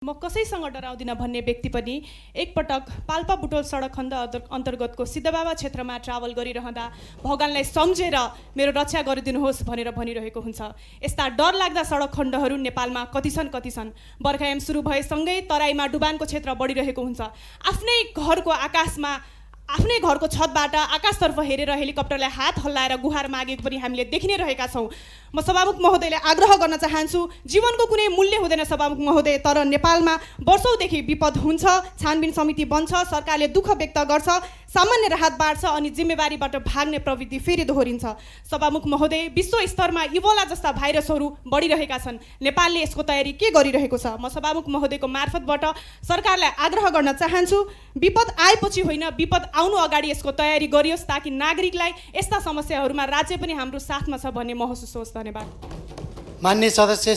म कसैसँग डराउँदिन भन्ने व्यक्ति पनि एकपटक पाल्पा बुटोल सडक खण्ड अन्तर्गतको सिद्धबाबा क्षेत्रमा ट्राभल गरिरहँदा भगवानलाई सम्झेर मेरो रक्षा गरिदिनुहोस् भनेर भनिरहेको हुन्छ। यस्ता डरलाग्दा सडक खण्डहरू नेपालमा कति छन्। बर्खायाम सुरु भएसँगै तराईमा डुबानको क्षेत्र बढिरहेको हुन्छ। आफ्नै घरको आकाशमा आफ्नै घरको छतबाट आकाशतर्फ हेरेर हेलिकप्टरलाई हात हल्लाएर गुहार मागेको पनि हामीले देखि नै रहेका छौँ। म सभामुख महोदयले आग्रह गर्न चाहन्छु, जीवनको कुनै मूल्य हुँदैन सभामुख महोदय, तर नेपालमा वर्षौँदेखि विपद हुन्छ, छानबिन समिति बन्छ, सरकारले दुःख व्यक्त गर्छ, सामान्य राहत बाँड्छ अनि जिम्मेवारीबाट भाग्ने प्रवृत्ति फेरि दोहोरिन्छ। सभामुख महोदय, विश्व स्तरमा इबोला जस्ता भाइरसहरू बढिरहेका छन्, नेपालले यसको तयारी के गरिरहेको छ? म सभामुख महोदयको मार्फतबाट सरकारलाई आग्रह गर्न चाहन्छु, विपद आएपछि होइन, विपद आउनु अगाडि यसको तयारी गरियोस् ताकि नागरिकलाई यस्ता समस्याहरूमा राज्य पनि हाम्रो साथमा छ भन्ने महसुस होस्। धन्यवाद। माननीय सदस्य